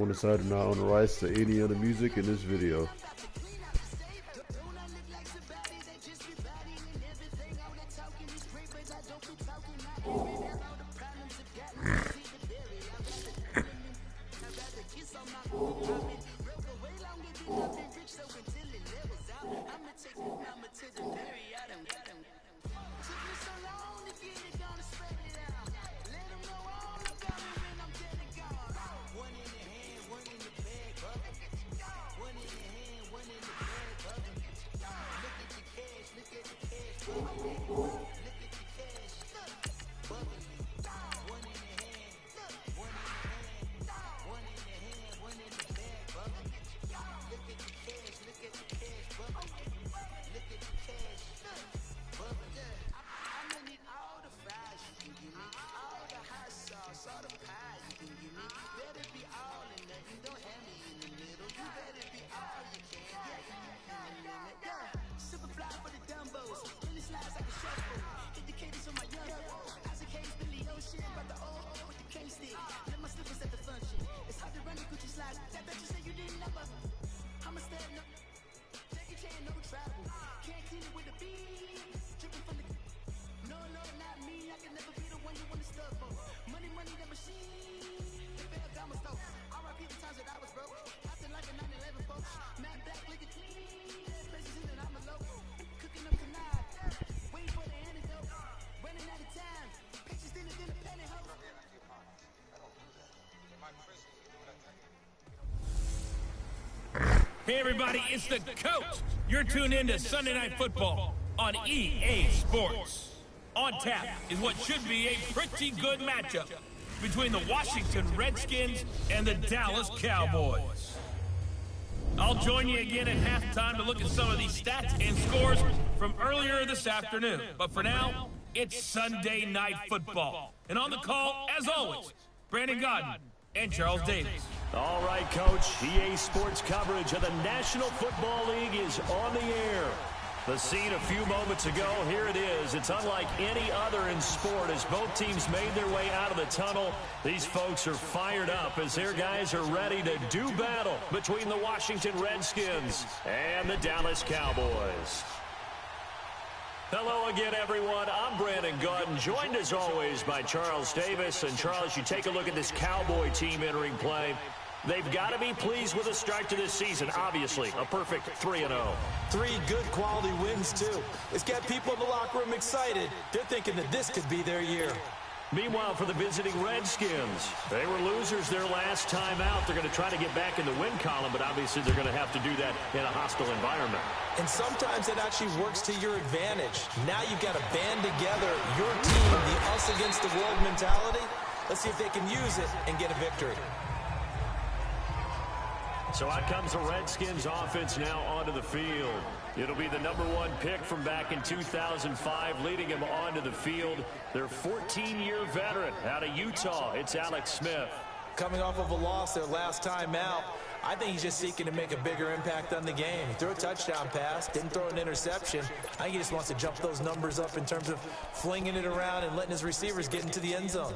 Someone decided not on the rights to any of the music in this video. Hey everybody, it's the coach. You're tuned in to Sunday Night Football on EA Sports. On tap is what should be a pretty good matchup between the Washington Redskins and the Dallas Cowboys. I'll join you again at halftime to look at some of these stats and scores from earlier this afternoon. But for now, it's Sunday Night Football. And on the call, as always, Brandon Godden and Charles Davis. All right, Coach. EA Sports coverage of the National Football League is on the air. The scene a few moments ago, here it is. It's unlike any other in sport as both teams made their way out of the tunnel. These folks are fired up as their guys are ready to do battle between the Washington Redskins and the Dallas Cowboys. Hello again, everyone. I'm Brandon Godden, joined as always by Charles Davis. And Charles, you take a look at this Cowboy team entering play. They've got to be pleased with the start to this season. Obviously, a perfect 3-0. 3 good quality wins, too. It's got people in the locker room excited. They're thinking that this could be their year. Meanwhile, for the visiting Redskins, they were losers their last time out. They're going to try to get back in the win column, but obviously they're going to have to do that in a hostile environment. And sometimes it actually works to your advantage. Now you've got to band together your team, the us against the world mentality. Let's see if they can use it and get a victory. So out comes the Redskins offense now onto the field. It'll be the #1 pick from back in 2005, leading him onto the field. Their 14-year veteran out of Utah, it's Alex Smith. Coming off of a loss their last time out, I think he's just seeking to make a bigger impact on the game. He threw a touchdown pass, didn't throw an interception. I think he just wants to jump those numbers up in terms of flinging it around and letting his receivers get into the end zone.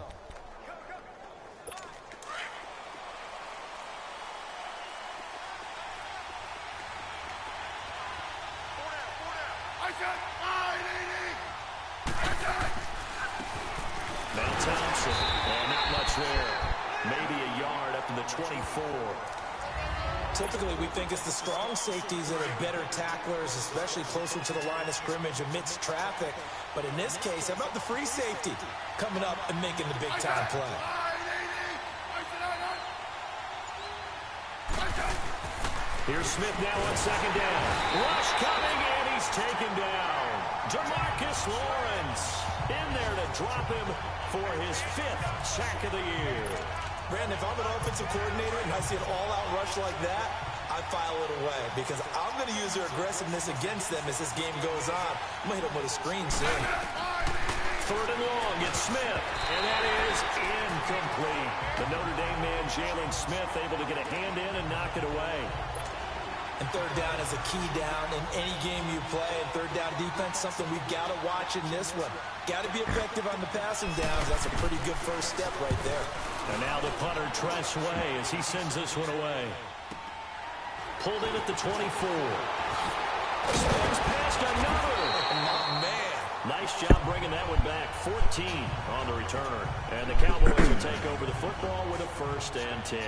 And not much there. Maybe a yard up to the 24. Typically, we think it's the strong safeties that are better tacklers, especially closer to the line of scrimmage amidst traffic. But in this case, how about the free safety coming up and making the big-time play? Here's Smith now on second down. Rush coming, and he's taken down. Demarcus Lawrence in there to drop him for his 5th sack of the year. Brandon, if I'm an offensive coordinator and I see an all-out rush like that, I file it away because I'm going to use their aggressiveness against them as this game goes on. I'm going to hit them with a screen soon. 3rd and long, it's Smith, and that is incomplete. The Notre Dame man, Jalen Smith, able to get a hand in and knock it away. And 3rd down is a key down in any game you play. And 3rd down defense, something we've got to watch in this one. Got to be effective on the passing downs. That's a pretty good first step right there. And now the punter, Tress Way, as he sends this one away. Pulled in at the 24. Spins past another. Oh, man. Nice job bringing that one back. 14 on the returner. And the Cowboys will take over the football with a 1st and 10.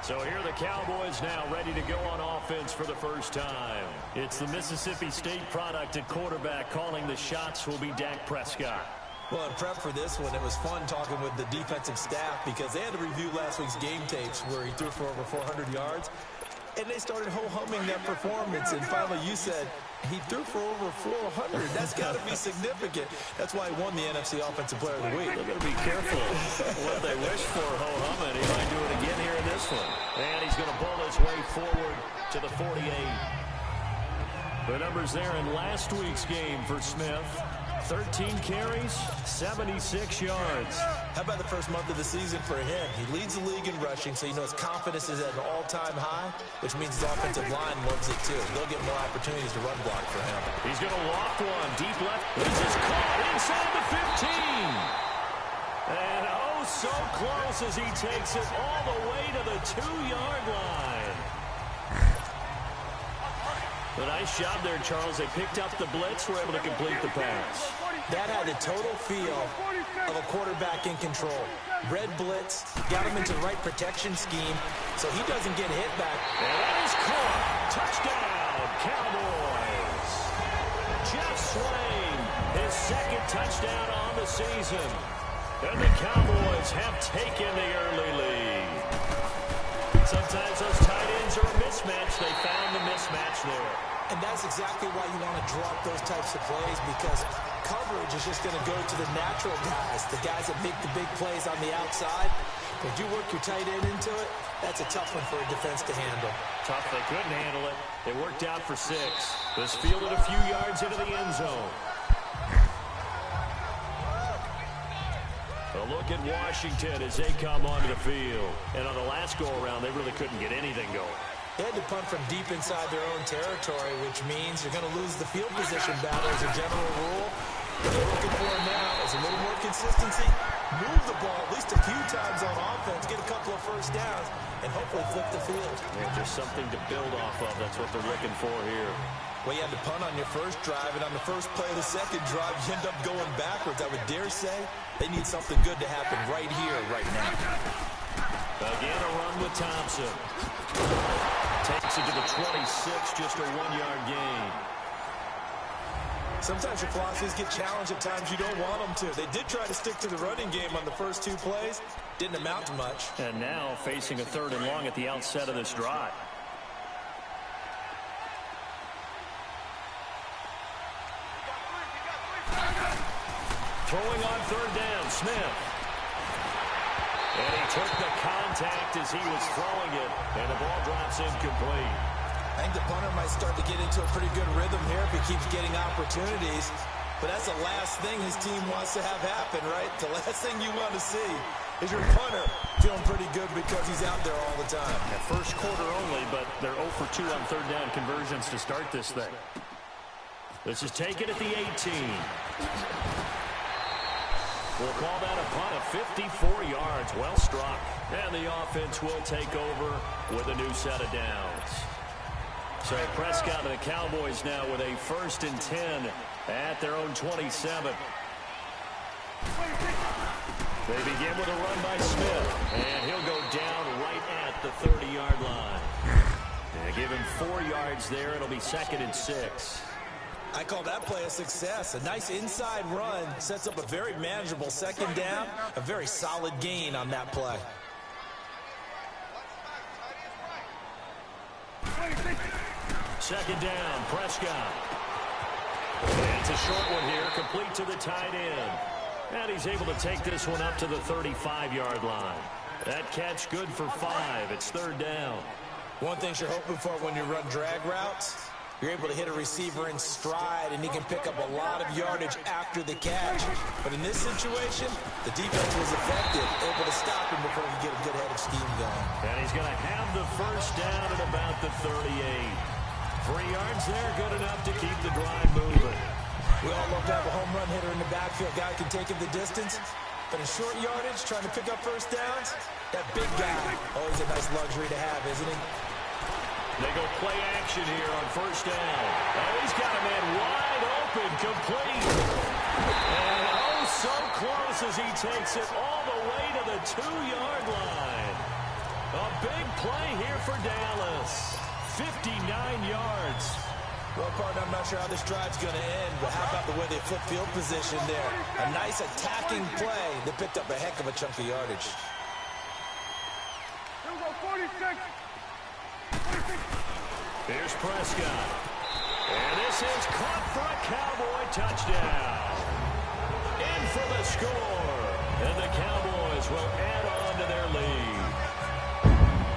So here are the Cowboys now ready to go on offense for the first time. It's the Mississippi State product at quarterback. Calling the shots will be Dak Prescott. Well, in prep for this one, it was fun talking with the defensive staff because they had to review last week's game tapes where he threw for over 400 yards. And they started ho-humming that performance. And finally, you said he threw for over 400. That's got to be significant. That's why he won the NFC Offensive Player of the Week. They're going to be careful what they wish for ho-humming. He might do it again here in this one. And he's going to pull his way forward to the 48. The numbers there in last week's game for Smith. 13 carries, 76 yards. How about the first month of the season for him? He leads the league in rushing, so you know his confidence is at an all-time high, which means his offensive line loves it too. They'll get more opportunities to run block for him. He's going to loft one deep left. This is caught inside the 15. And oh, so close as he takes it all the way to the 2-yard line. A nice job there, Charles. They picked up the blitz, were able to complete the pass. That had the total feel of a quarterback in control. Red blitz, got him into the right protection scheme, so he doesn't get hit back. And that is caught. Touchdown, Cowboys. Jeff Swain, his 2nd touchdown on the season. And the Cowboys have taken the early lead. Sometimes those tight ends are a mismatch. They found the mismatch there. And that's exactly why you want to drop those types of plays, because coverage is just going to go to the natural guys, the guys that make the big plays on the outside. If you work your tight end into it, that's a tough one for a defense to handle. Tough, they couldn't handle it. It worked out for 6. This fielded a few yards into the end zone. A look at Washington as they come onto the field. And on the last go-around, they really couldn't get anything going. They had to punt from deep inside their own territory, which means you're going to lose the field position battle as a general rule. What they're looking for now is a little more consistency, move the ball at least a few times on offense, get a couple of first downs, and hopefully flip the field. Yeah, just something to build off of. That's what they're looking for here. Well, you had to punt on your first drive, and on the first play of the second drive, you end up going backwards. I would dare say they need something good to happen right here, right now. Again, a run with Thompson. Takes it to the 26, just a 1-yard gain. Sometimes your philosophies get challenged at times you don't want them to. They did try to stick to the running game on the first 2 plays. Didn't amount to much. And now facing a 3rd and long at the outset of this drive. Throwing on 3rd down, Smith. And he took the contact as he was throwing it, and the ball drops incomplete. I think the punter might start to get into a pretty good rhythm here if he keeps getting opportunities. But that's the last thing his team wants to have happen, right? The last thing you want to see is your punter feeling pretty good because he's out there all the time. At first quarter only, but they're 0 for 2 on 3rd down conversions to start this thing. This is taken at the 18. We'll call that a punt of 54 yards. Well struck. And the offense will take over with a new set of downs. So Prescott and the Cowboys now with a 1st and 10 at their own 27. They begin with a run by Smith. And he'll go down right at the 30-yard line. And give him 4 yards there. It'll be 2nd and 6. I call that play a success. A nice inside run sets up a very manageable 2nd down. A very solid gain on that play. Second down, Prescott. And it's a short one here, complete to the tight end. And he's able to take this one up to the 35-yard line. That catch good for 5. It's 3rd down. One thing you're hoping for when you run drag routes, you're able to hit a receiver in stride, and he can pick up a lot of yardage after the catch. But in this situation, the defense was effective, able to stop him before he get a good head of steam going. And he's going to have the 1st down at about the 38. 3 yards there, good enough to keep the drive moving. We all love to have a home run hitter in the backfield. Guy can take him the distance. But in short yardage, trying to pick up first downs, that big guy, always a nice luxury to have, isn't he? They go play action here on first down. Oh, he's got a man wide open, complete. And oh, so close as he takes it all the way to the 2-yard line. A big play here for Dallas. 59 yards. Well, partner, I'm not sure how this drive's going to end, but how about the way they flip field position there? A nice attacking play that picked up a heck of a chunk of yardage. Here we go, 46. Here's Prescott. And this is caught for a Cowboy touchdown. In for the score. And the Cowboys will add on to their lead.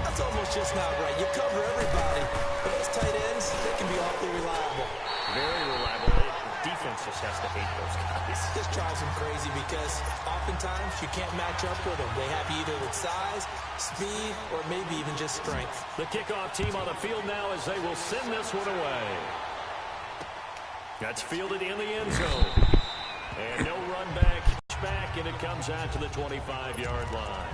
That's almost just not right. You cover everybody. But those tight ends, they can be awfully reliable. Very reliable. Defense just has to hate those guys. This drives them crazy because oftentimes you can't match up with them. They have either with size, speed, or maybe even just strength. The kickoff team on the field now as they will send this one away. That's fielded in the end zone. And no run back, and it comes out to the 25-yard line.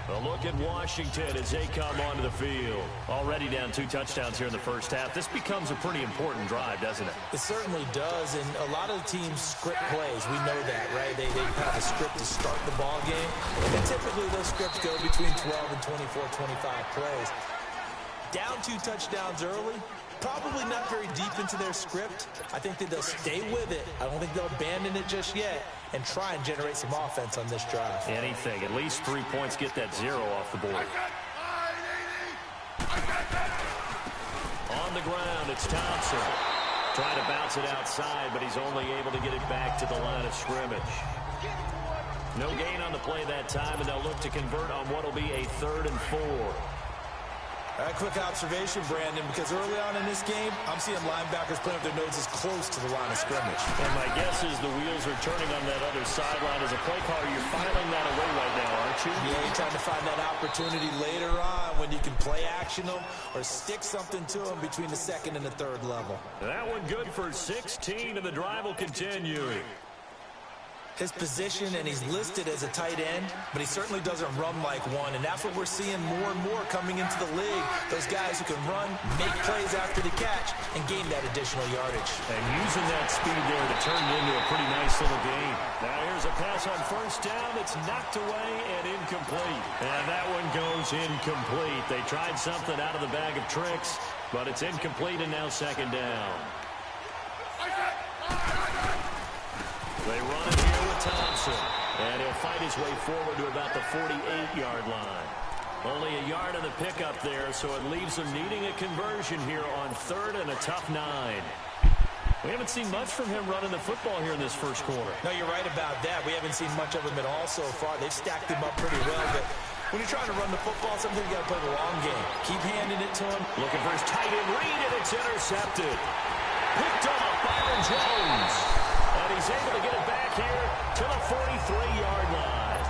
A look at Washington as they come onto the field. Already down 2 touchdowns here in the first half. This becomes a pretty important drive, doesn't it? It certainly does, and a lot of the teams script plays. We know that, right? They have a script to start the ball game, and typically those scripts go between 12 and 24, 25 plays. Down 2 touchdowns early, probably not very deep into their script. I think that they'll stay with it. I don't think they'll abandon it just yet and try and generate some offense on this drive. Anything. At least 3 points, get that 0 off the board. On the ground, it's Thompson. Trying to bounce it outside, but he's only able to get it back to the line of scrimmage. No gain on the play that time, and they'll look to convert on what will be a 3rd and 4. A quick observation, Brandon, because early on in this game, I'm seeing linebackers playing with their noses close to the line of scrimmage. And my guess is the wheels are turning on that other sideline. As a play caller, you're filing that away right now, aren't you? Yeah, you're trying to find that opportunity later on when you can play action them or stick something to them between the 2nd and the 3rd level. That one good for 16, and the drive will continue. His position, and he's listed as a tight end, but he certainly doesn't run like one, and that's what we're seeing more and more coming into the league. Those guys who can run, make plays after the catch, and gain that additional yardage. And using that speed there to turn it into a pretty nice little game. Now here's a pass on first down. It's knocked away and incomplete. And that one goes incomplete. They tried something out of the bag of tricks, but it's incomplete, and now 2nd down. They run it here with Thompson. And he'll fight his way forward to about the 48-yard line. Only a yard on the pickup there, so it leaves them needing a conversion here on 3rd and a tough 9. We haven't seen much from him running the football here in this first quarter. No, you're right about that. We haven't seen much of him at all so far. They've stacked him up pretty well, but when you're trying to run the football, sometimes you got to play the long game. Keep handing it to him. Looking for his tight end read, and it's intercepted. Picked off Byron Jones. And he's able to get it back here to the 43-yard line.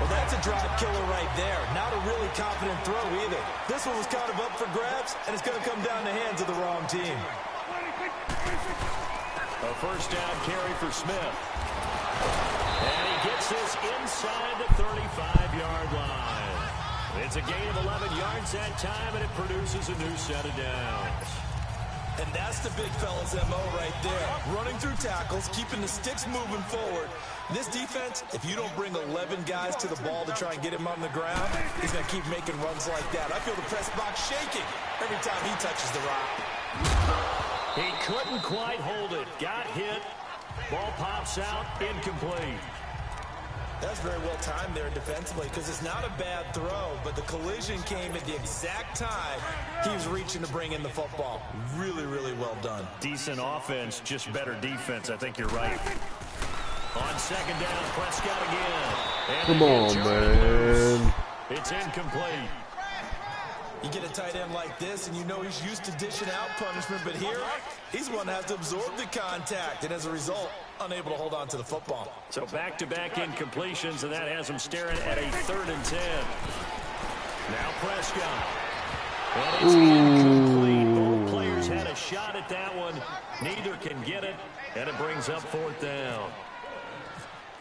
Well, that's a drive killer right there. Not a really confident throw either. This one was kind of up for grabs, and it's going to come down the hands of the wrong team. A first down carry for Smith. And he gets this inside the 35-yard line. It's a gain of 11 yards that time, and it produces a new set of downs. And that's the big fella's MO right there. Running through tackles, keeping the sticks moving forward. This defense, if you don't bring 11 guys to the ball to try and get him on the ground, he's going to keep making runs like that. I feel the press box shaking every time he touches the rock. He couldn't quite hold it. Got hit. Ball pops out. Incomplete. That's very well timed there defensively because it's not a bad throw, but the collision came at the exact time he was reaching to bring in the football. Really, really well done. Decent offense, just better defense. I think you're right. On 2nd down, Prescott again. And come on, man. It's incomplete. You get a tight end like this, and you know he's used to dishing out punishment, but here, he's one that has to absorb the contact, and as a result, unable to hold on to the football. So back-to-back incompletions, and that has him staring at a 3rd and 10. Now Prescott. And it's incomplete. Both players had a shot at that one. Neither can get it, and it brings up 4th down.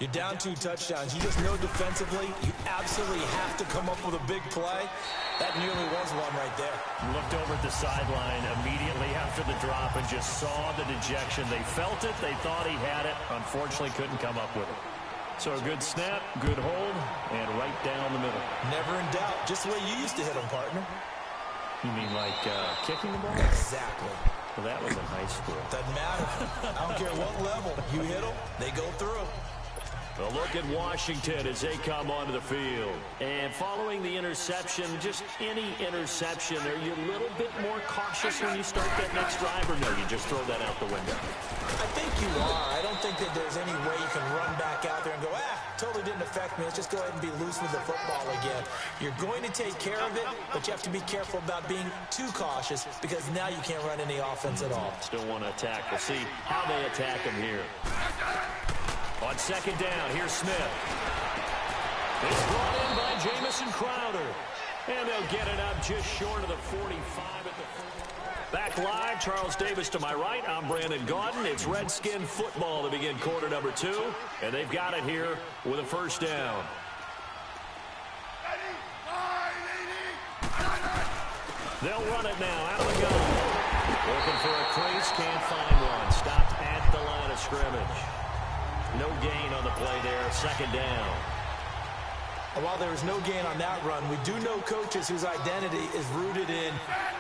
You're down 2 touchdowns. You just know defensively you absolutely have to come up with a big play. That nearly was one right there. Looked over at the sideline immediately after the drop and just saw the dejection. They felt it. They thought he had it. Unfortunately, couldn't come up with it. So a good snap, good hold, and right down the middle. Never in doubt. Just the way you used to hit them, partner. You mean like kicking the ball? Exactly. Well, that was in high school. Doesn't matter. I don't care what level. You hit them, they go through. A look at Washington as they come onto the field. And following the interception, just any interception, are you a little bit more cautious when you start that next drive, or no, you just throw that out the window? I think you are. I don't think that there's any way you can run back out there and go, totally didn't affect me. Let's just go ahead and be loose with the football again. You're going to take care of it, but you have to be careful about being too cautious because now you can't run any offense at all. Still want to attack. We'll see how they attack him here. On second down, here's Smith. It's brought in by Jamison Crowder. And they'll get it up just short of the 45 at the... Back live, Charles Davis to my right. I'm Brandon Gaudin. It's Redskin football to begin quarter number 2. And they've got it here with a first down. They'll run it now out of the gun. Looking for a crease, can't find one. Stopped at the line of scrimmage. No gain on the play there, second down. And while there was no gain on that run, we do know coaches whose identity is rooted in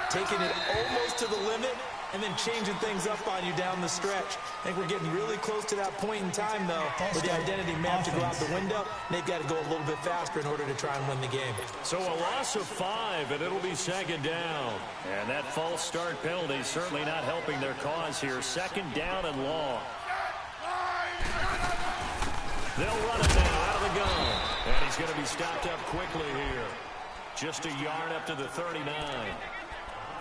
taking it almost to the limit and then changing things up on you down the stretch. I think we're getting really close to that point in time, though, where the identity map to go out the window, and they've got to go a little bit faster in order to try and win the game. So a loss of 5, and it'll be second down. And that false start penalty is certainly not helping their cause here. Second down and long. They'll run it now out of the gun. And he's going to be stopped up quickly here. Just a yard up to the 39.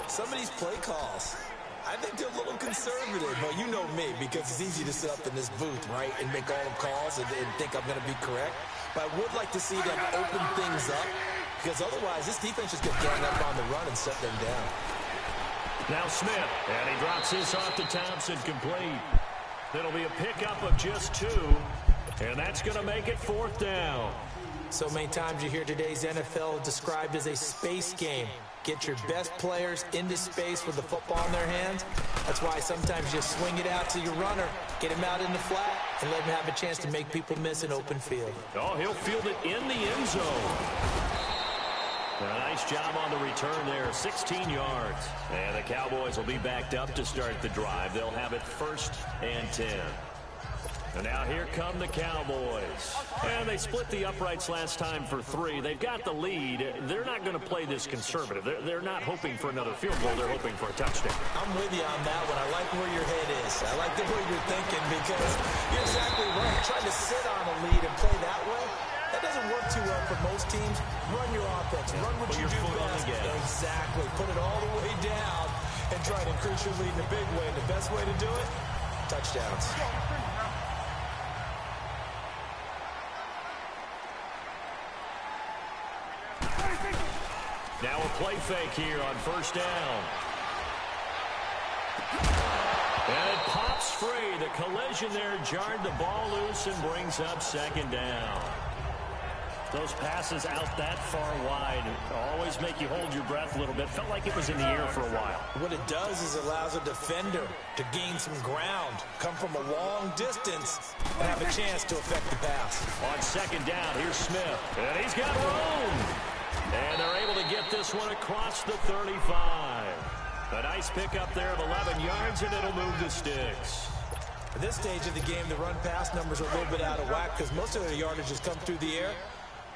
Some of these play calls, I think they're a little conservative. But you know me, because it's easy to sit up in this booth, right, and make all the calls and think I'm going to be correct. But I would like to see them open things up, because otherwise this defense just gets gang up on the run and set them down. Now Smith, and he drops this off to Thompson, complete. It'll be a pickup of just 2. And that's going to make it fourth down. So many times you hear today's NFL described as a space game. Get your best players into space with the football in their hands. That's why sometimes you swing it out to your runner, get him out in the flat, and let him have a chance to make people miss an open field. Oh, he'll field it in the end zone. A nice job on the return there, 16 yards. And the Cowboys will be backed up to start the drive. They'll have it 1st and 10. And now here come the Cowboys. And they split the uprights last time for 3. They've got the lead. They're not going to play this conservative. They're not hoping for another field goal. They're hoping for a touchdown. I'm with you on that one. I like where your head is. I like the way you're thinking because you're exactly right. Trying to sit on a lead and play that way, that doesn't work too well for most teams. Run your offense. Run what you do best. Exactly. Put it all the way down and try to increase your lead in a big way. And the best way to do it, touchdowns. Now a play fake here on first down. And it pops free. The collision there jarred the ball loose and brings up second down. Those passes out that far wide always make you hold your breath a little bit. Felt like it was in the air for a while. What it does is it allows a defender to gain some ground, come from a long distance, and have a chance to affect the pass. On second down, here's Smith. And he's got room. And they're able to get this one across the 35. A nice pickup there of 11 yards, and it'll move the sticks. At this stage of the game, the run-pass numbers are a little bit out of whack because most of their yardage has come through the air.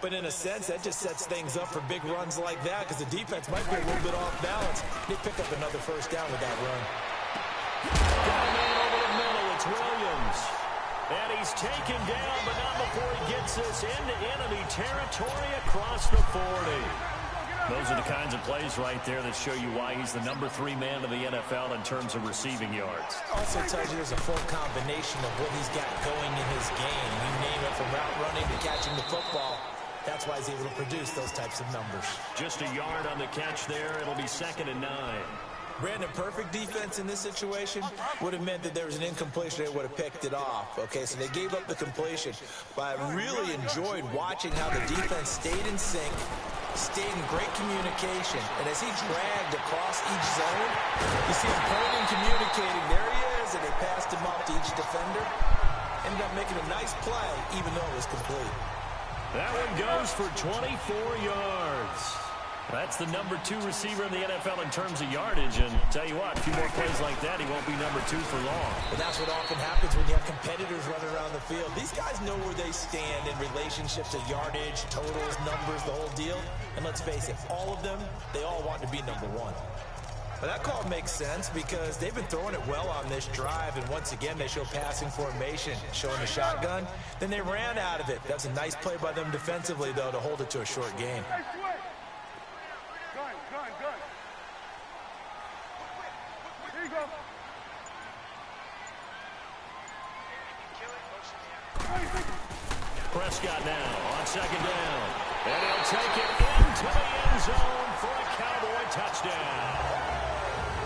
But in a sense, that just sets things up for big runs like that because the defense might be a little bit off balance. They pick up another first down with that run. Got a man over the middle. It's Williams. And he's taken down, but not before he gets this into enemy territory across the 40. Those are the kinds of plays right there that show you why he's the number 3 man of the NFL in terms of receiving yards. Also tells you there's a full combination of what he's got going in his game. You name it, from route running to catching the football. That's why he's able to produce those types of numbers. Just a yard on the catch there. It'll be 2nd and 9. Brandon, perfect defense in this situation would have meant that there was an incompletion. They would have picked it off. Okay, so they gave up the completion. But I really enjoyed watching how the defense stayed in sync, stayed in great communication. And as he dragged across each zone, you see him pointing, communicating. There he is, and they passed him off to each defender. Ended up making a nice play, even though it was complete. That one goes for 24 yards. That's the number 2 receiver in the NFL in terms of yardage. And tell you what, a few more plays like that, he won't be number 2 for long. Well, that's what often happens when you have competitors running around the field. These guys know where they stand in relationship to yardage, totals, numbers, the whole deal. And let's face it, all of them, they all want to be number 1. But that call makes sense because they've been throwing it well on this drive, and once again they show passing formation, showing the shotgun. Then they ran out of it. That's a nice play by them defensively, though, to hold it to a short gain. Here you go. Prescott now on second down. And he'll take it into the end zone for a Cowboy touchdown.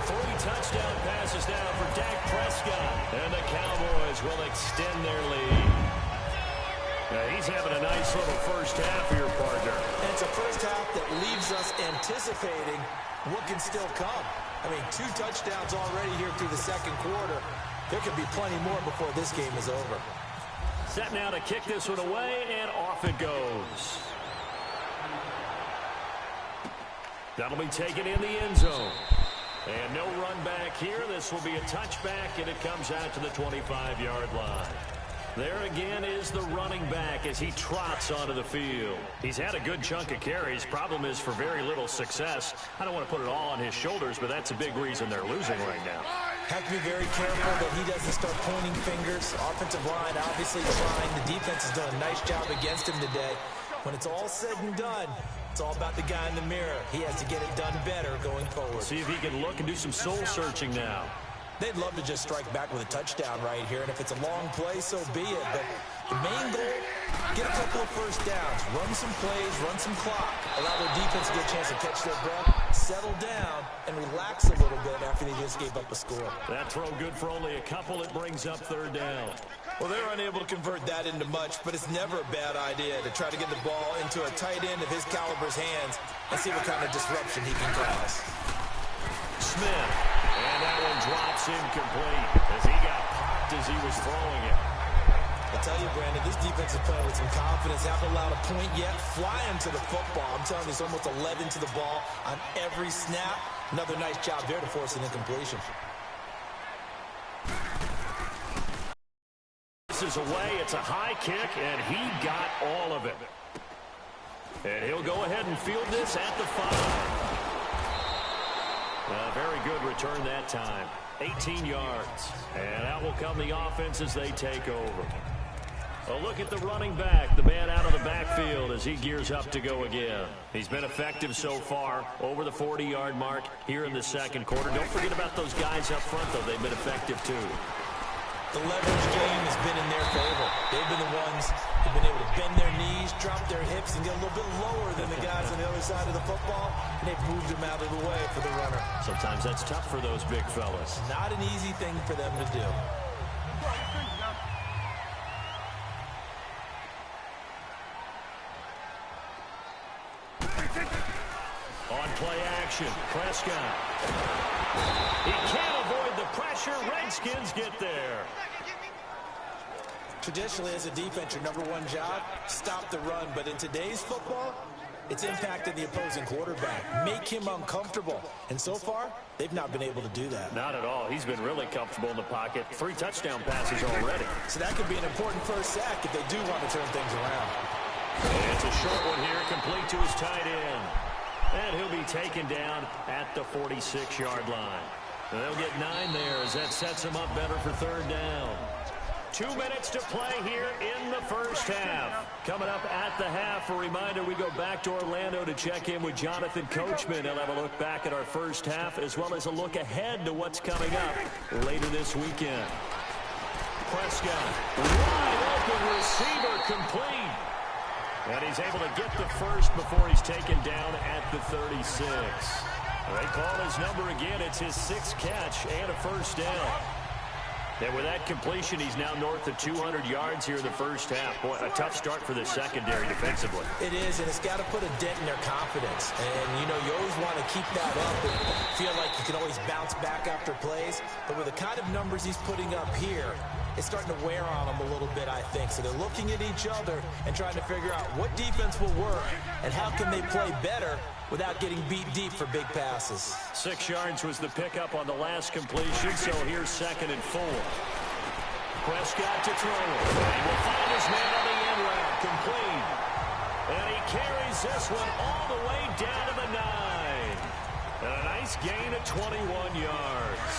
3 touchdown passes now for Dak Prescott. And the Cowboys will extend their lead. Now he's having a nice little first half here, partner. And it's a first half that leaves us anticipating what can still come. I mean, 2 touchdowns already here through the second quarter. There could be plenty more before this game is over. Set now to kick this one away, and off it goes. That'll be taken in the end zone. And no run back here. This will be a touchback, and it comes out to the 25-yard line. There again is the running back as he trots onto the field. He's had a good chunk of carries. Problem is for very little success. I don't want to put it all on his shoulders, but that's a big reason they're losing right now. Have to be very careful that he doesn't start pointing fingers. Offensive line obviously trying. The defense has done a nice job against him today. When it's all said and done, it's all about the guy in the mirror. He has to get it done better going forward. See if he can look and do some soul searching now. They'd love to just strike back with a touchdown right here, and if it's a long play, so be it. But the main goal, get a couple of first downs, run some plays, run some clock, allow their defense to get a chance to catch their breath, settle down, and relax a little bit after they just gave up a score. That throw good for only a couple. It brings up third down. Well, they're unable to convert that into much, but it's never a bad idea to try to get the ball into a tight end of his caliber's hands and see what kind of disruption he can cause. Smith, and that one drops incomplete as he got popped as he was throwing it. I tell you, Brandon, this defense is playing with some confidence. Haven't allowed a point yet. Flying to the football. I'm telling you, it's almost 11 to the ball on every snap. Another nice job there to force an incompletion. This is away. It's a high kick, and he got all of it. And he'll go ahead and field this at the 5. A very good return that time. 18 yards. And out will come the offense as they take over. A look at the running back, the man out of the backfield as he gears up to go again. He's been effective so far, over the 40-yard mark here in the second quarter. Don't forget about those guys up front, though. They've been effective, too. The leverage game has been in their favor. They've been the ones who've been able to bend their knees, drop their hips, and get a little bit lower than the guys on the other side of the football, and they've moved them out of the way for the runner. Sometimes that's tough for those big fellas. Not an easy thing for them to do. On play action, Prescott. He can't avoid the pressure. Redskins get there. Traditionally, as a defense, your number 1 job, stop the run. But in today's football, it's impacted the opposing quarterback. Make him uncomfortable. And so far, they've not been able to do that. Not at all. He's been really comfortable in the pocket. 3 touchdown passes already. So that could be an important first sack if they do want to turn things around. And it's a short one here, complete to his tight end. And he'll be taken down at the 46-yard line. And they'll get 9 there as that sets him up better for third down. 2 minutes to play here in the first half. Coming up at the half, a reminder, we go back to Orlando to check in with Jonathan Coachman. He'll have a look back at our first half as well as a look ahead to what's coming up later this weekend. Prescott, wide open receiver, complete. And he's able to get the first before he's taken down at the 36. They call his number again. It's his 6th catch and a first down. And with that completion, he's now north of 200 yards here in the first half. Boy, a tough start for the secondary defensively. It is, and it's got to put a dent in their confidence. And, you know, you always want to keep that up and feel like you can always bounce back after plays. But with the kind of numbers he's putting up here, it's starting to wear on them a little bit, I think. So they're looking at each other and trying to figure out what defense will work and how can they play better without getting beat deep for big passes. 6 yards was the pickup on the last completion, so here's 2nd and 4. Prescott to throw. And will find his man on the end route, complete. And he carries this one all the way down to the 9. And a nice gain of 21 yards.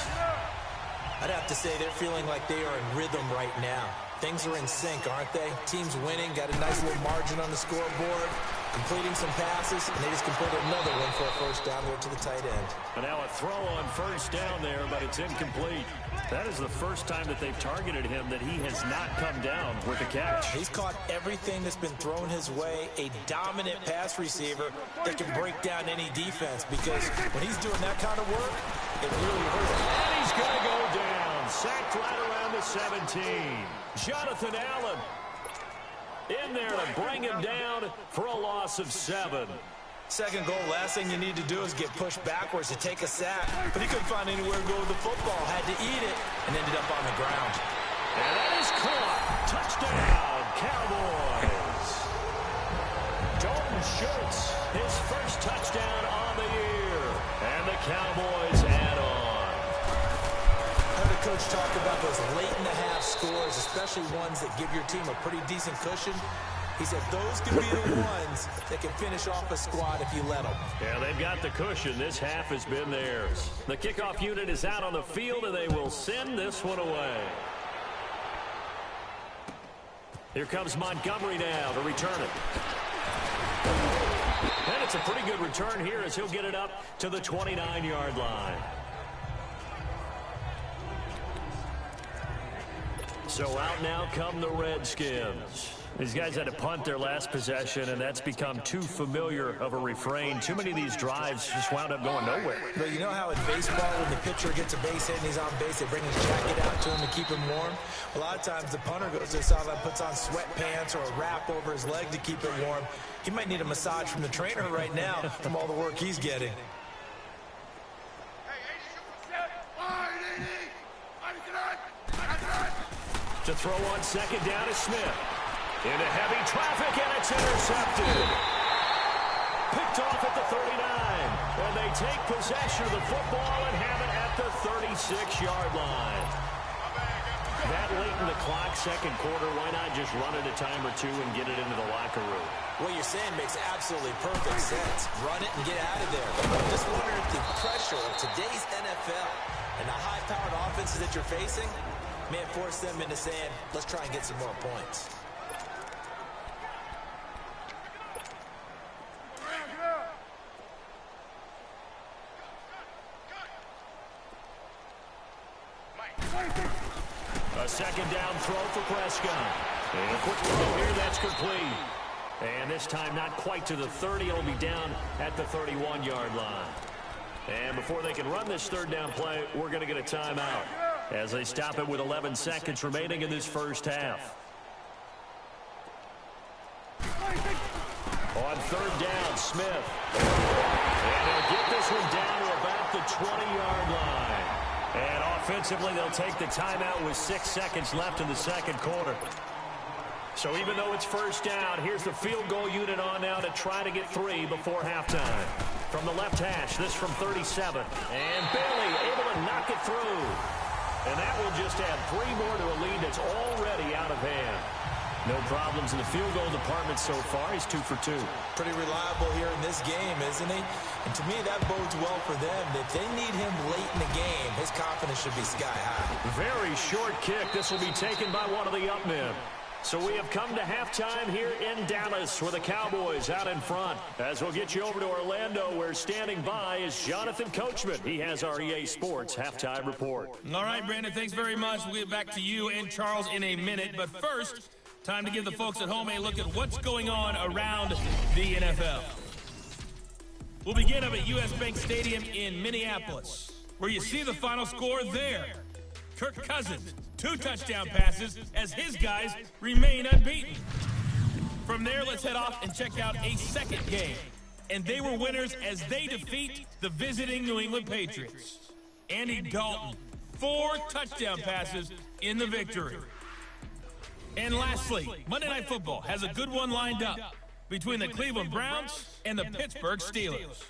I'd have to say they're feeling like they are in rhythm right now. Things are in sync, aren't they? Team's winning, got a nice little margin on the scoreboard, completing some passes, and they just completed another one for a first down there to the tight end. And now a throw on first down there, but it's incomplete. That is the first time that they've targeted him that he has not come down with a catch. He's caught everything that's been thrown his way, a dominant pass receiver that can break down any defense, because when he's doing that kind of work, it really hurts. And he's going to go down, sacked right around the 17. Jonathan Allen in there to bring him down for a loss of 7. Second goal, last thing you need to do is get pushed backwards to take a sack. But he couldn't find anywhere to go with the football. Had to eat it and ended up on the ground. And that is caught. Touchdown, Cowboys. Dalton Schultz, his first touchdown on the year. And the Cowboys add on. I heard a coach talk about those late-in-the-half scores, especially ones that give your team a pretty decent cushion. He said those could be the ones that can finish off a squad if you let them. Yeah, they've got the cushion. This half has been theirs. The kickoff unit is out on the field, and they will send this one away. Here comes Montgomery now to return it. And it's a pretty good return here as he'll get it up to the 29-yard line. So out now come the Redskins. These guys had to punt their last possession, and that's become too familiar of a refrain. Too many of these drives just wound up going nowhere. But you know how in baseball, when the pitcher gets a base hit and he's on base, they bring his jacket out to him to keep him warm? A lot of times the punter goes to the sideline, puts on sweatpants or a wrap over his leg to keep it warm. He might need a massage from the trainer right now from all the work he's getting. To throw on second down is Smith. Into heavy traffic, and it's intercepted. Picked off at the 39. And they take possession of the football and have it at the 36-yard line. That late in the clock, second quarter, why not just run it a time or two and get it into the locker room? What you're saying makes absolutely perfect sense. Run it and get out of there. I'm just wondering if the pressure of today's NFL and the high-powered offenses that you're facing may force them into saying, let's try and get some more points. A second down throw for Prescott. And a quick throw here, that's complete. And this time not quite to the 30. It'll be down at the 31-yard line. And before they can run this third down play, we're going to get a timeout as they stop it with 11 seconds remaining in this first half. On third down, Smith. And they'll get this one down to about the 20-yard line. And offensively, they'll take the timeout with 6 seconds left in the second quarter. So even though it's first down, here's the field goal unit on now to try to get 3 before halftime. From the left hash, this from 37. And Bailey able to knock it through. And that will just add 3 more to a lead that's already out of hand. No problems in the field goal department so far. He's 2 for 2. Pretty reliable here in this game, isn't he? And to me, that bodes well for them. If they need him late in the game, his confidence should be sky high. Very short kick. This will be taken by one of the up men. So we have come to halftime here in Dallas where the Cowboys out in front. As we'll get you over to Orlando where standing by is Jonathan Coachman. He has our EA Sports halftime report. All right, Brandon, thanks very much. We'll get back to you and Charles in a minute. But first, time to give the folks at home a look at what's going on around the NFL. will begin up at US Bank Stadium in Minneapolis, where you see the final score there. Kirk Cousins, 2 touchdown passes as his guys remain unbeaten. From there, let's head off and check out a second game. And they were winners as they defeat the visiting New England Patriots. Andy Dalton, 4 touchdown passes in the victory. And lastly, Monday Night Football has a good one lined up between the Cleveland Browns and the Pittsburgh Steelers.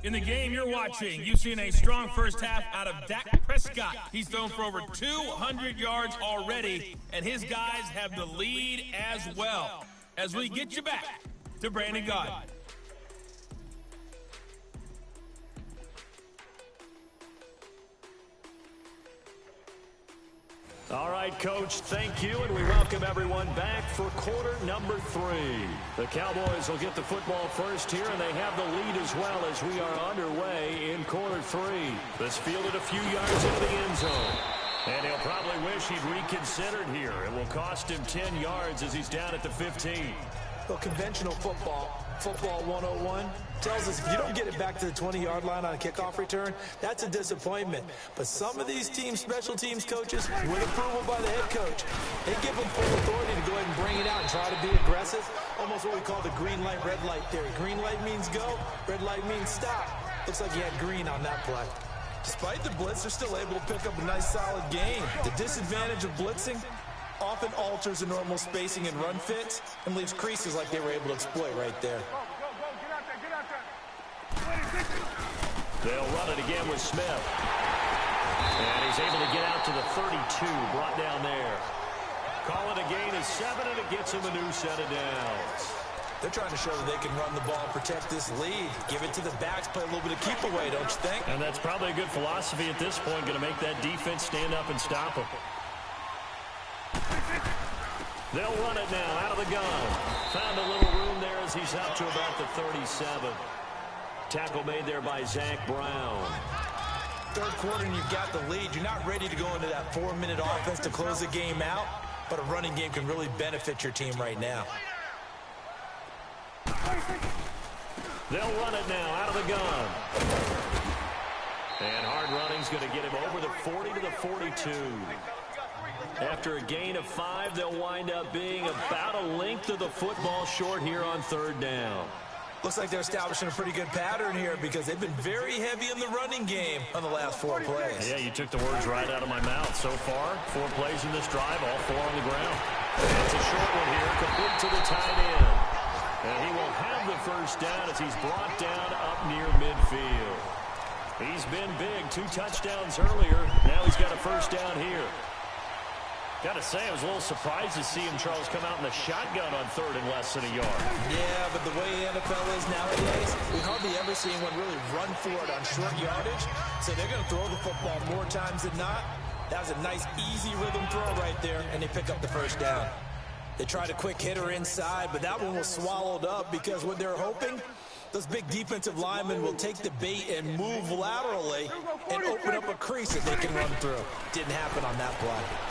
In the game you're watching, you've seen a strong first half out of Dak Prescott. He's thrown for over 200 yards already, and his guys have the lead as well. As we get you back to Brandon Gaudin. All right, Coach, thank you, and we welcome everyone back for quarter number 3. The Cowboys will get the football first here, and they have the lead as well as we are underway in quarter 3. This fielded a few yards into the end zone, and he'll probably wish he'd reconsidered here. It will cost him 10 yards as he's down at the 15. Well, conventional football 101, tells us if you don't get it back to the 20-yard line on a kickoff return, that's a disappointment. But some of these teams, special teams coaches, with approval by the head coach, they give them full authority to go ahead and bring it out and try to be aggressive. Almost what we call the green light, red light theory. Green light means go, red light means stop. Looks like he had green on that play. Despite the blitz, they're still able to pick up a nice, solid gain. The disadvantage of blitzing often alters the normal spacing and run fits and leaves creases like they were able to exploit right there. They'll run it again with Smith. And he's able to get out to the 32, brought down there. Call it a gain of 7, and it gets him a new set of downs. They're trying to show that they can run the ball and protect this lead. Give it to the backs, play a little bit of keep away, don't you think? And that's probably a good philosophy at this point, going to make that defense stand up and stop him. They'll run it now out of the gun. Found a little room there as he's up to about the 37. Tackle made there by Zach Brown. Third quarter and you've got the lead. You're not ready to go into that 4-minute offense to close the game out, but a running game can really benefit your team right now. They'll run it now out of the gun. And hard running's going to get him over the 40 to the 42. After a gain of 5, they'll wind up being about a length of the football short here on third down. Looks like they're establishing a pretty good pattern here because they've been very heavy in the running game on the last 4 plays. Yeah, you took the words right out of my mouth. So far, 4 plays in this drive, all 4 on the ground. It's a short one here, complete to the tight end. And he will have the first down as he's brought down up near midfield. He's been big, 2 touchdowns earlier. Now he's got a first down here. Got to say, I was a little surprised to see him, Charles, come out in the shotgun on third and less than a yard. Yeah, but the way the NFL is nowadays, we hardly ever see anyone really run for it on short yardage. So they're going to throw the football more times than not. That was a nice, easy rhythm throw right there, and they pick up the first down. They tried a quick hitter inside, but that one was swallowed up because what they're hoping, those big defensive linemen will take the bait and move laterally and open up a crease that they can run through. Didn't happen on that play.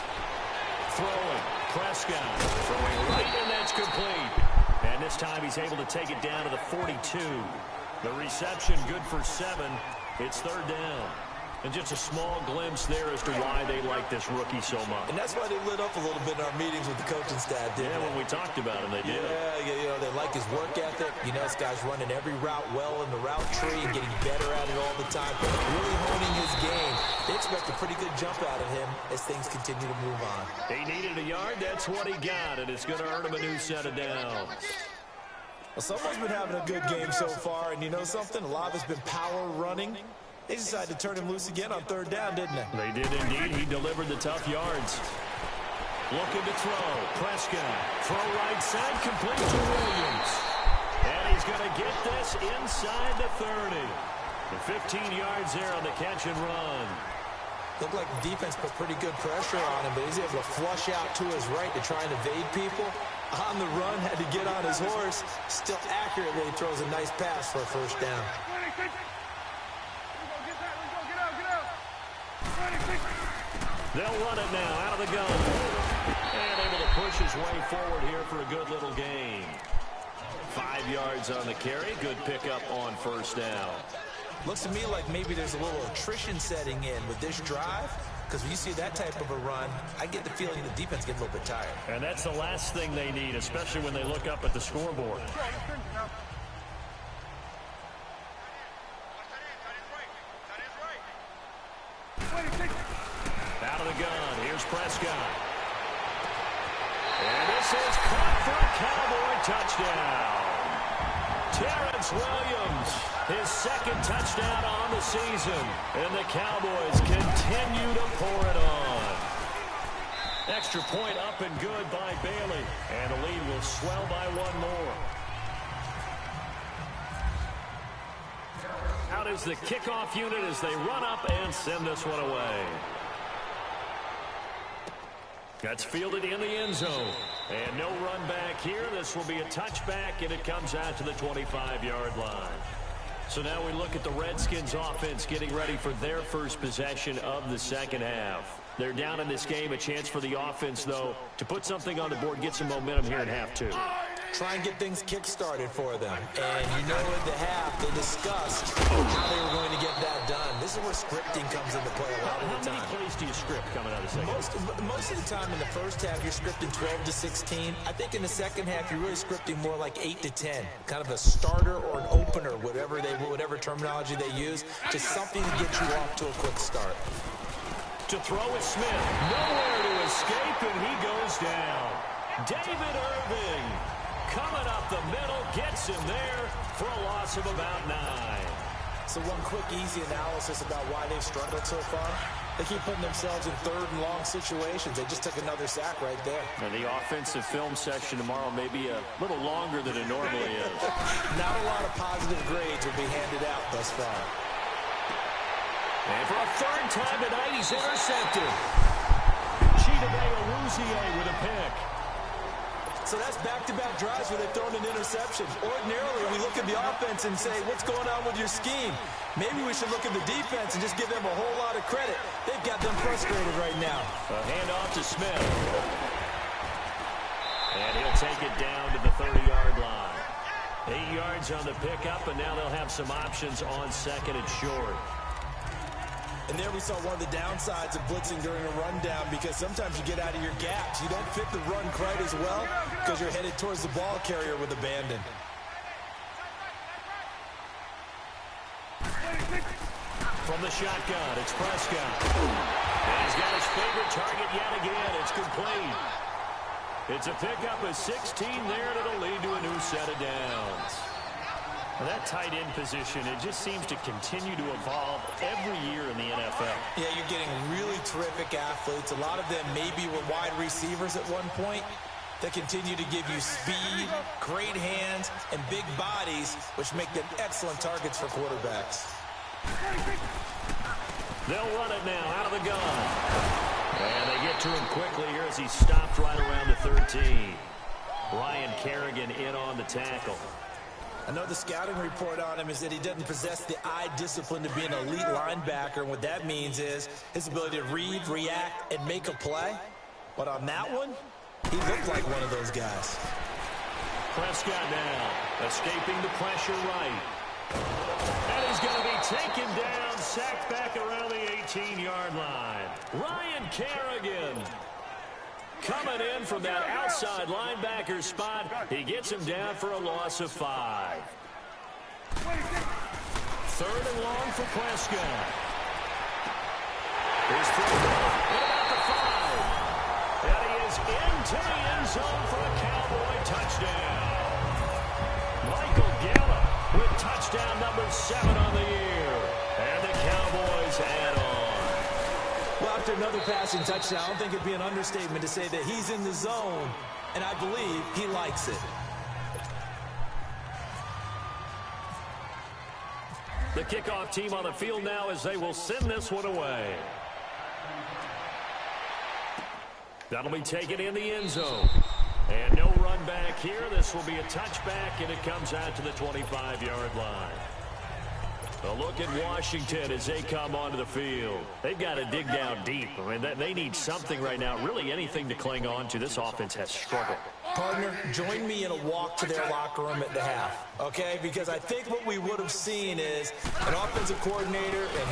Throwing, Prescott, throwing right, and that's complete. And this time he's able to take it down to the 42. The reception good for 7. It's third down. And just a small glimpse there as to why they like this rookie so much. And that's why they lit up a little bit in our meetings with the coaching staff, didn't they? When we talked about him, they did. Yeah, you know, they like his work ethic. You know, this guy's running every route well in the route tree and getting better at it all the time. Really honing his game. They expect a pretty good jump out of him as things continue to move on. He needed a yard. That's what he got, and it's going to earn him a new set of downs. Well, someone's been having a good game so far, and you know something? A lot of it's been power running. They decided to turn him loose again on third down, didn't they? They did indeed. He delivered the tough yards. Looking to throw. Prescott. Throw right side. Complete to Williams. And he's going to get this inside the 30. The 15 yards there on the catch and run. Looked like the defense put pretty good pressure on him, but he's able to flush out to his right to try and evade people. On the run, had to get on his horse. Still accurately throws a nice pass for a first down. They'll run it now out of the gun. And able to push his way forward here for a good little gain. 5 5 yards on the carry. Good pickup on first down. Looks to me like maybe there's a little attrition setting in with this drive, because when you see that type of a run, I get the feeling the defense gets a little bit tired. And that's the last thing they need, especially when they look up at the scoreboard. Out of the gun, here's Prescott. And this is caught for a Cowboy touchdown. Terrence Williams, his second touchdown on the season. And the Cowboys continue to pour it on. Extra point up and good by Bailey. And the lead will swell by one more. Out is the kickoff unit as they run up and send this one away. That's fielded in the end zone. And no run back here. This will be a touchback, and it comes out to the 25-yard line. So now we look at the Redskins offense getting ready for their first possession of the second half. They're down in this game. A chance for the offense, though, to put something on the board, get some momentum here in half two. Try and get things kick-started for them. And you know at the half, they discussed how they were going to get that done. This is where scripting comes into play a lot of the time. How many plays do you script coming out of the second? Most of the time in the first half, you're scripting 12 to 16. I think in the second half, you're really scripting more like 8 to 10. Kind of a starter or an opener, whatever terminology they use, just something to get you off to a quick start. To throw is Smith. Nowhere to escape, and he goes down. David Irving coming up the middle, gets him there for a loss of about 9. So one quick, easy analysis about why they've struggled so far. They keep putting themselves in third and long situations. They just took another sack right there. And the offensive film section tomorrow may be a little longer than it normally is. Not a lot of positive grades will be handed out thus far. And for a third time tonight, he's intercepted. Chidobe Awuzie with a pick. So that's back-to-back drives where they've thrown an interception. Ordinarily, we look at the offense and say, what's going on with your scheme? Maybe we should look at the defense and just give them a whole lot of credit. They've got them frustrated right now. A handoff to Smith. And he'll take it down to the 30-yard line. 8 yards on the pickup, and now they'll have some options on second and short. And there we saw one of the downsides of blitzing during a rundown, because sometimes you get out of your gaps. You don't fit the run quite as well because you're headed towards the ball carrier with abandon. From the shotgun, it's Prescott. And he's got his favorite target yet again. It's complete. It's a pickup of 16 there, and it'll lead to a new set of downs. Well, that tight end position, it just seems to continue to evolve every year in the NFL. Yeah, you're getting really terrific athletes. A lot of them maybe were wide receivers at one point. They continue to give you speed, great hands, and big bodies, which make them excellent targets for quarterbacks. They'll run it now out of the gun. And they get to him quickly here as he stopped right around the 13. Ryan Kerrigan in on the tackle. I know the scouting report on him is that he doesn't possess the eye discipline to be an elite linebacker. And what that means is his ability to read, react, and make a play. But on that one, he looked like one of those guys. Prescott now, escaping the pressure right. And he's going to be taken down, sacked back around the 18-yard line. Ryan Kerrigan coming in from that outside linebacker spot. He gets him down for a loss of 5. Third and long for Prescott. He's thrown at about the 5. And he is into the end zone for a Cowboy touchdown. Michael Gallup with touchdown number 7 on the year. And the Cowboys add on. Well, after another passing touchdown, I don't think it'd be an understatement to say that he's in the zone, and I believe he likes it. The kickoff team on the field now as they will send this one away. That'll be taken in the end zone. And no run back here. This will be a touchback, and it comes out to the 25-yard line. A look at Washington as they come onto the field. They've got to dig down deep. I mean, they need something right now, really anything to cling on to. This offense has struggled. Partner, join me in a walk to their locker room at the half, okay? Because I think what we would have seen is an offensive coordinator and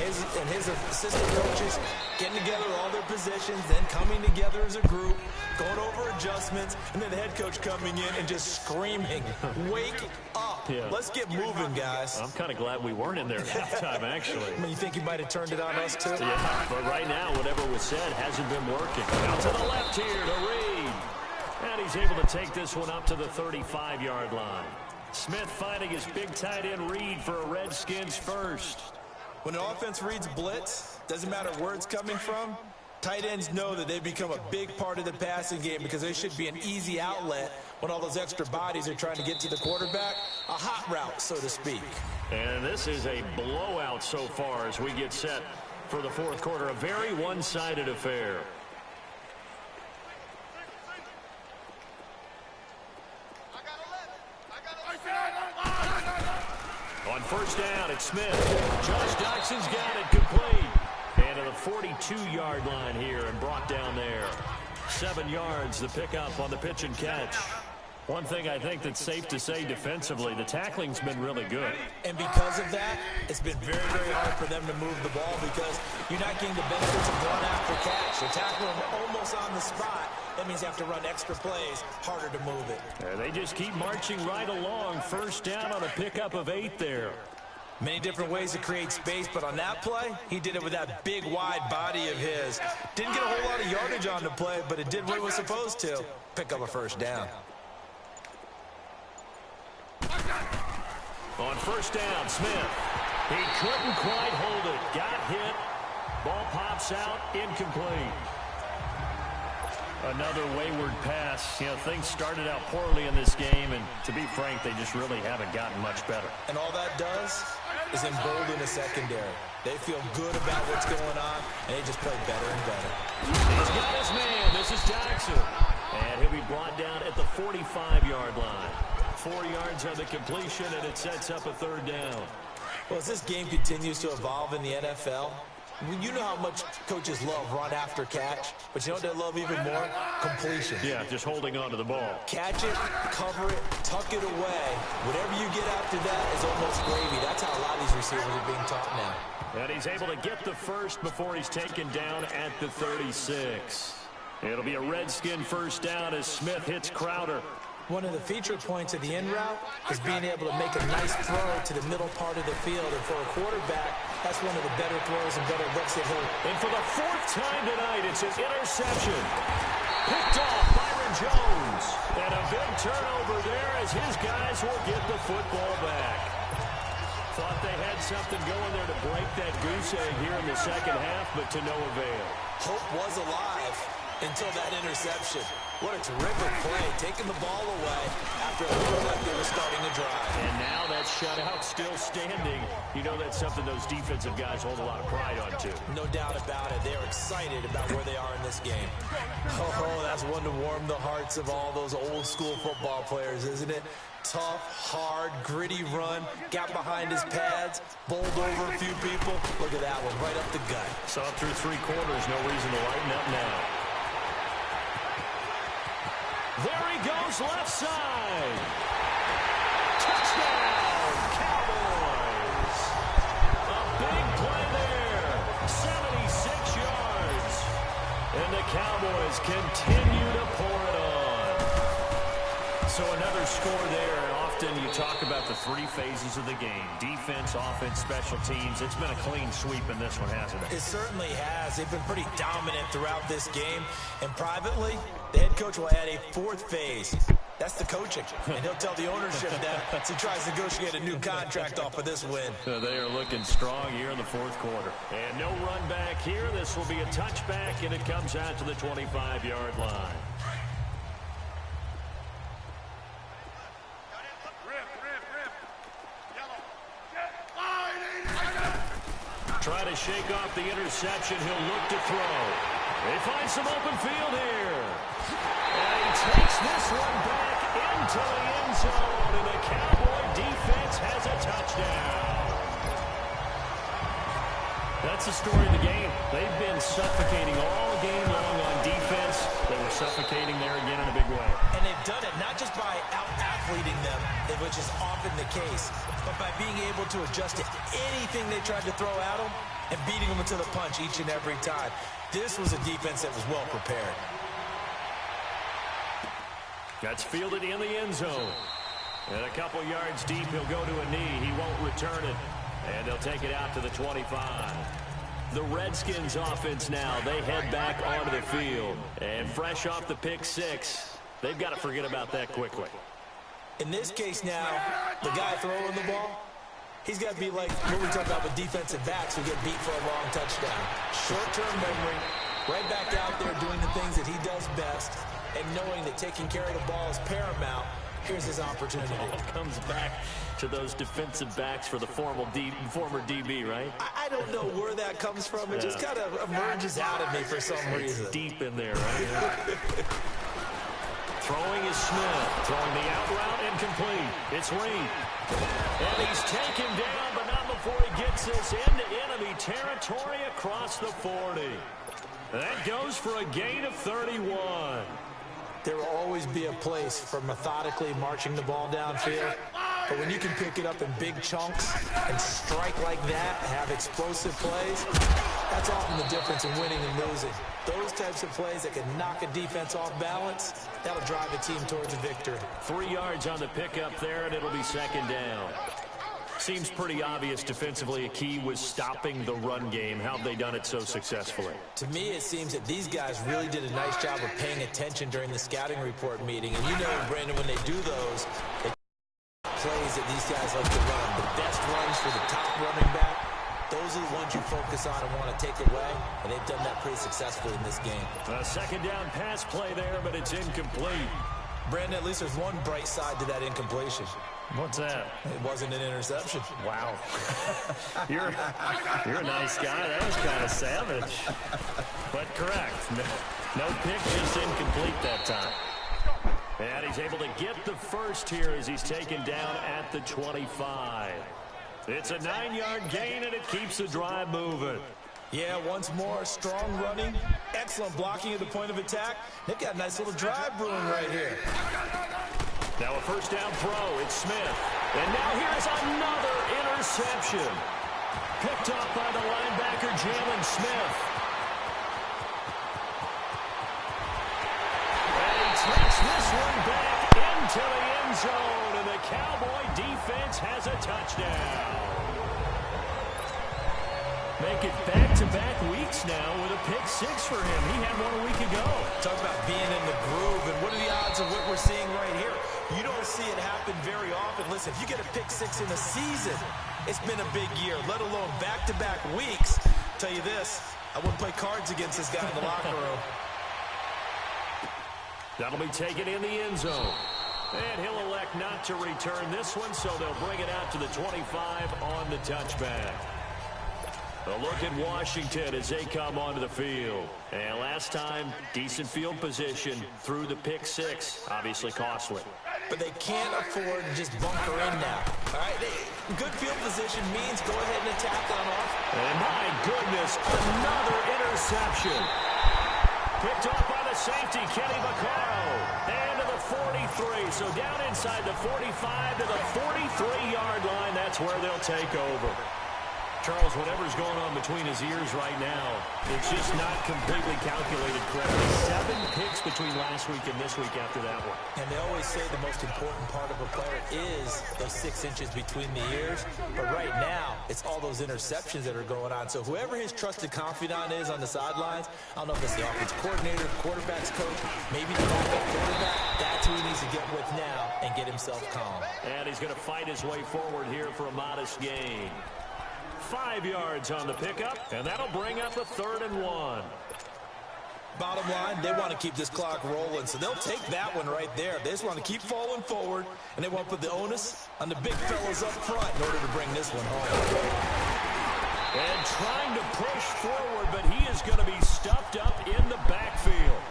his assistant coaches getting together all their positions, then coming together as a group, going over adjustments, and then the head coach coming in and just screaming, "Wake up. Yeah. Let's get moving, guys." I'm kind of glad we weren't in there at halftime, actually. I mean, you think he might have turned it on us, too? Yeah, but right now, whatever was said hasn't been working. Out to the left here to Reed. And he's able to take this one up to the 35-yard line. Smith finding his big tight end Reed for a Redskins first. When an offense reads blitz, doesn't matter where it's coming from, tight ends know that they've become a big part of the passing game because they should be an easy outlet when all those extra bodies are trying to get to the quarterback. A hot route, so to speak. And this is a blowout so far as we get set for the fourth quarter. A very one-sided affair. On first down, it's Smith. Josh Doxson's got it complete. And to the 42-yard line here and brought down there. 7 yards, the pickup on the pitch and catch. One thing I think that's safe to say defensively, the tackling's been really good. And because of that, it's been very, very hard for them to move the ball because you're not getting the benefits of run after catch. You're tackling them almost on the spot. That means you have to run extra plays, harder to move it. They just keep marching right along. First down on a pickup of 8 there. Many different ways to create space, but on that play, he did it with that big, wide body of his. Didn't get a whole lot of yardage on the play, but it did what it was supposed to. Pick up a first down. On first down, Smith. He couldn't quite hold it. Got hit. Ball pops out. Incomplete. Another wayward pass. You know, things started out poorly in this game, and to be frank, they just really haven't gotten much better. And all that does is embolden the secondary. They feel good about what's going on, and they just play better and better. He's got his man. This is Jackson. And he'll be brought down at the 45-yard line. 4 yards on the completion, and it sets up a third down. Well, as this game continues to evolve in the NFL, you know how much coaches love run after catch, but you know what they love even more? Completion. Yeah, just holding on to the ball. Catch it, cover it, tuck it away. Whatever you get after that is almost gravy. That's how a lot of these receivers are being taught now. And he's able to get the first before he's taken down at the 36. It'll be a Redskin first down as Smith hits Crowder. One of the feature points of the in route is being able to make a nice throw to the middle part of the field. And for a quarterback, that's one of the better throws and better looks that he'll. And for the 4th time tonight, it's an interception. Picked off Byron Jones. And a big turnover there as his guys will get the football back. Thought they had something going there to break that goose egg here in the second half, but to no avail. Hope was alive until that interception. What a terrific play, taking the ball away after it looked like they were starting a drive. And now that shutout still standing. You know that's something those defensive guys hold a lot of pride on, too. No doubt about it. They're excited about where they are in this game. Oh, that's one to warm the hearts of all those old-school football players, isn't it? Tough, hard, gritty run, got behind his pads, bowled over a few people. Look at that one, right up the gut. Saw it through 3 quarters, no reason to lighten up now. There he goes, left side. Touchdown, Cowboys. A big play there, 76 yards. And the Cowboys continue to pour it on. So another score there, and often you talk about the 3 phases of the game. Defense, offense, special teams. It's been a clean sweep in this one, hasn't it? It certainly has. They've been pretty dominant throughout this game. And privately, the head coach will add a 4th phase. That's the coaching. And he'll tell the ownership that as he tries to negotiate a new contract off of this win. They are looking strong here in the 4th quarter. And no run back here. This will be a touchback, and it comes out to the 25-yard line. Try to shake off the interception. He'll look to throw. They find some open field here. And he takes this one back into the end zone. And the Cowboy defense has a touchdown. That's the story of the game. They've been suffocating all game long on defense, they were suffocating there again in a big way. And they've done it not just by out-athleting them, which is often the case, but by being able to adjust to anything they tried to throw at them and beating them to the punch each and every time. This was a defense that was well prepared. That's fielded in the end zone. And a couple yards deep, he'll go to a knee. He won't return it. And they'll take it out to the 25. The Redskins offense now, they head back onto the field. And fresh off the pick six, they've got to forget about that quickly. In this case now, the guy throwing the ball, he's got to be like what we talk about with defensive backs who get beat for a long touchdown. Short-term memory, right back out there doing the things that he does best, and knowing that taking care of the ball is paramount. Here's his opportunity. It comes back to those defensive backs for the former DB, right? I don't know where that comes from. It just kind of emerges out of me for some reason. It's deep in there, right? Throwing is Smith. Throwing the out route incomplete. It's Reed. And he's taken down, but not before he gets this into enemy territory across the 40. That goes for a gain of 31. There will always be a place for methodically marching the ball downfield. But when you can pick it up in big chunks and strike like that, have explosive plays, that's often the difference in winning and losing. Those types of plays that can knock a defense off balance, that'll drive a team towards a victory. 3 yards on the pickup there, and it'll be second down. Seems pretty obvious defensively a key was stopping the run game. How have they done it so successfully? To me, it seems that these guys really did a nice job of paying attention during the scouting report meeting. And you know, Brandon, when they do those, they plays that these guys like to run. The best runs for the top running back, those are the ones you focus on and want to take away. And they've done that pretty successfully in this game. A second down pass play there, but it's incomplete. Brandon, at least there's one bright side to that incompletion. What's that? It wasn't an interception. Wow. You're a nice guy. That was kind of savage. But correct. No pick, just incomplete that time. And he's able to get the first here as he's taken down at the 25. It's a 9-yard gain, and it keeps the drive moving. Yeah, once more, strong running, excellent blocking at the point of attack. They've got a nice little drive brewing right here. Now a first down throw, it's Smith. And now here's another interception. Picked up by the linebacker, Jalen Smith. And he takes this one back into the end zone, and the Cowboy defense has a touchdown. Make it back-to-back weeks now with a pick six for him. He had one a week ago. Talk about being in the groove, and what are the odds of what we're seeing right here? You don't see it happen very often. Listen, if you get a pick six in a season, it's been a big year, let alone back-to-back weeks. Tell you this, I wouldn't play cards against this guy in the locker room. That'll be taken in the end zone. And he'll elect not to return this one, so they'll bring it out to the 25 on the touchback. A look at Washington as they come onto the field. And last time, decent field position through the pick six. Obviously costly. But they can't afford to just bunker in now. All right, good field position means go ahead and attack on off. And my goodness, another interception. Picked off by the safety, Kenny Vaccaro. And to the 43. So down inside the 45 to the 43-yard line. That's where they'll take over. Charles, whatever's going on between his ears right now, it's just not completely calculated correctly. 7 picks between last week and this week after that one. And they always say the most important part of a player is those 6 inches between the ears. But right now, it's all those interceptions that are going on. So whoever his trusted confidant is on the sidelines, I don't know if it's the offensive coordinator, quarterback's coach, maybe the backup quarterback, that's who he needs to get with now and get himself calm. And he's going to fight his way forward here for a modest gain. 5 yards on the pickup, and that'll bring up a 3rd and 1. Bottom line, they want to keep this clock rolling, so they'll take that one right there. They just want to keep falling forward, and they want to put the onus on the big fellas up front in order to bring this one home. And trying to push forward, but he is going to be stuffed up in the backfield.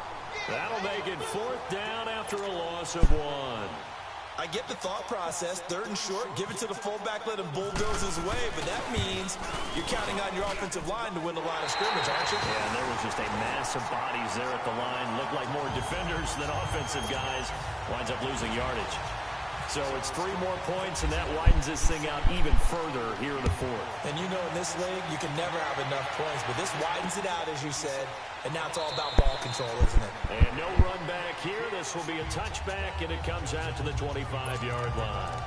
That'll make it 4th down after a loss of 1. I get the thought process. 3rd and short, give it to the fullback, let him bulldoze his way. But that means you're counting on your offensive line to win the line of scrimmage, aren't you? Yeah, and there was just a mass of bodies there at the line. Looked like more defenders than offensive guys. Winds up losing yardage. So it's 3 more points, and that widens this thing out even further here in the 4th. And you know in this league, you can never have enough points. But this widens it out, as you said. And now it's all about ball control, isn't it? And no run back here. This will be a touchback, and it comes out to the 25-yard line.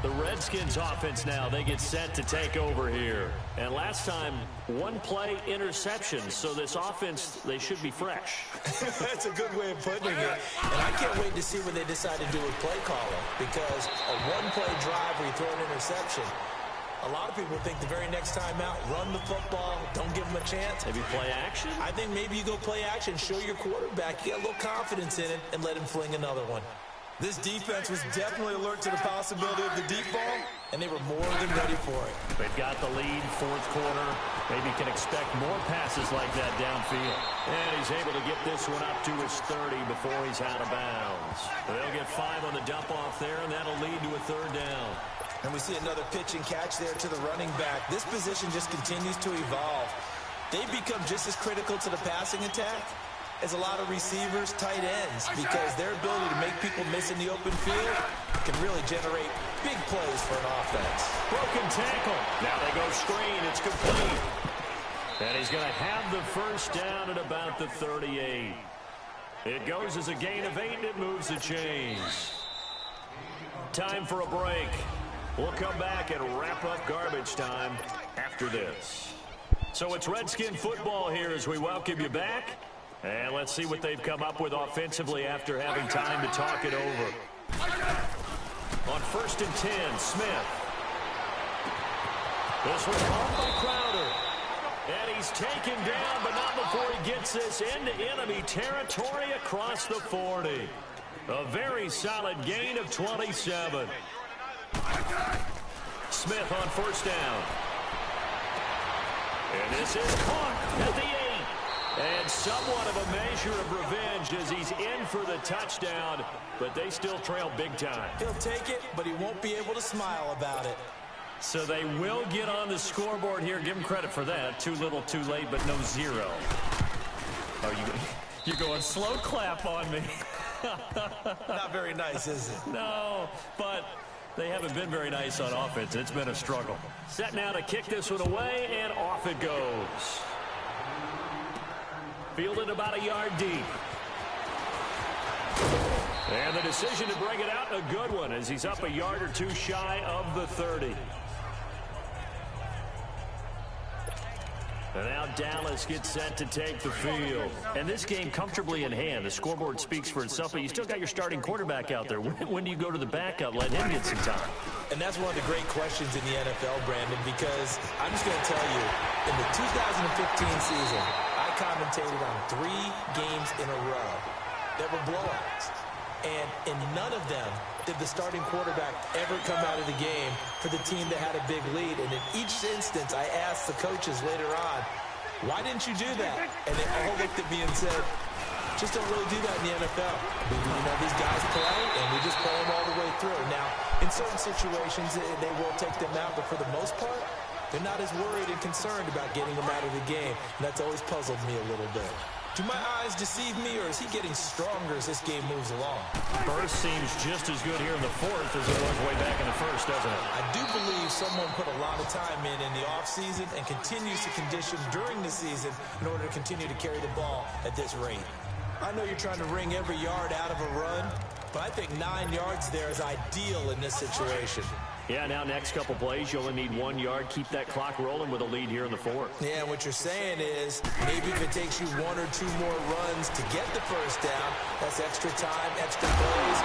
The Redskins offense now, they get set to take over here. And last time, 1-play interception. So this offense, they should be fresh. That's a good way of putting it. And I can't wait to see what they decide to do with play calling. Because a 1-play drive where you throw an interception, a lot of people think the very next time out, run the football, don't give them a chance. Maybe play action? I think maybe you go play action, show your quarterback, get a little confidence in it, and let him fling another one. This defense was definitely alert to the possibility of the deep ball, and they were more than ready for it. They've got the lead, 4th quarter. Maybe can expect more passes like that downfield. And he's able to get this one up to his 30 before he's out of bounds. They'll get 5 on the dump-off there, and that'll lead to a 3rd down. And we see another pitch and catch there to the running back. This position just continues to evolve. They've become just as critical to the passing attack as a lot of receivers, tight ends, because their ability to make people miss in the open field can really generate big plays for an offense. Broken tackle. Now they go screen. It's complete. And he's going to have the 1st down at about the 38. It goes as a gain of 8, and it moves the chains. Time for a break. We'll come back and wrap up garbage time after this. So it's Redskin football here as we welcome you back. And let's see what they've come up with offensively after having time to talk it over. On 1st and 10, Smith. This was caught by Crowder. And he's taken down, but not before he gets this into enemy territory across the 40. A very solid gain of 27. Smith on 1st down. And this is caught at the 8. And somewhat of a measure of revenge as he's in for the touchdown, but they still trail big time. He'll take it, but he won't be able to smile about it. So they will get on the scoreboard here. Give him credit for that. Too little, too late, but no 0. Oh, you're going slow clap on me. Not very nice, is it? No, but they haven't been very nice on offense. It's been a struggle. Set now to kick this one away, and off it goes. Fielded about a yard deep. And the decision to bring it out, a good one, as he's up a yard or 2 shy of the 30. And now Dallas gets set to take the field. And this game comfortably in hand. The scoreboard speaks for itself, but you still got your starting quarterback out there. When do you go to the backup, let him get some time? And that's one of the great questions in the NFL, Brandon, because I'm just going to tell you, in the 2015 season, I commentated on 3 games in a row that were blowouts. And in none of them did the starting quarterback ever come out of the game for the team that had a big lead. And in each instance, I asked the coaches later on, why didn't you do that? And they all looked at me and said, just don't really do that in the NFL. You know, these guys play, and we just play them all the way through. Now, in certain situations, they will take them out, but for the most part, they're not as worried and concerned about getting them out of the game. And that's always puzzled me a little bit. Do my eyes deceive me, or is he getting stronger as this game moves along? First seems just as good here in the 4th as it was way back in the 1st, doesn't it? I do believe someone put a lot of time in the offseason and continues to condition during the season in order to continue to carry the ball at this rate. I know you're trying to wring every yard out of a run, but I think 9 yards there is ideal in this situation. Yeah, now next couple plays, you only need 1 yard. Keep that clock rolling with a lead here in the 4th. Yeah, what you're saying is maybe if it takes you 1 or 2 more runs to get the 1st down, that's extra time, extra plays.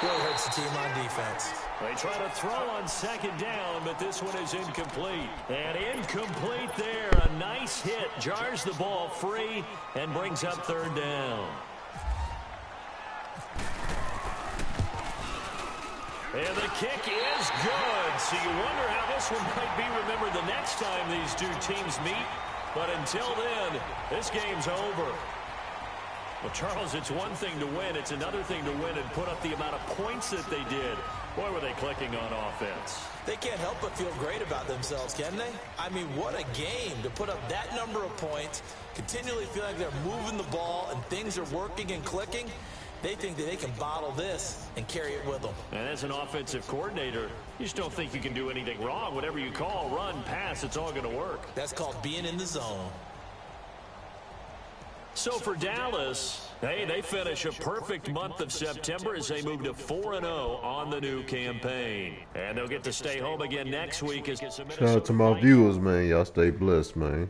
Really hurts the team on defense. They try to throw on 2nd down, but this one is incomplete. And incomplete there. A nice hit. Jars the ball free and brings up 3rd down. And the kick is good. So you wonder how this one might be remembered the next time these 2 teams meet. But until then, this game's over. Well, Charles, it's one thing to win. It's another thing to win and put up the amount of points that they did. Boy, were they clicking on offense. They can't help but feel great about themselves, can they? I mean, what a game to put up that number of points, continually feel like they're moving the ball and things are working and clicking. They think that they can bottle this and carry it with them. And as an offensive coordinator, you just don't think you can do anything wrong. Whatever you call, run, pass, it's all going to work. That's called being in the zone. So for Dallas, hey, they finish a perfect month of September as they move to 4-0 on the new campaign. And they'll get to stay home again next week. Shout out to my viewers, man. Y'all stay blessed, man.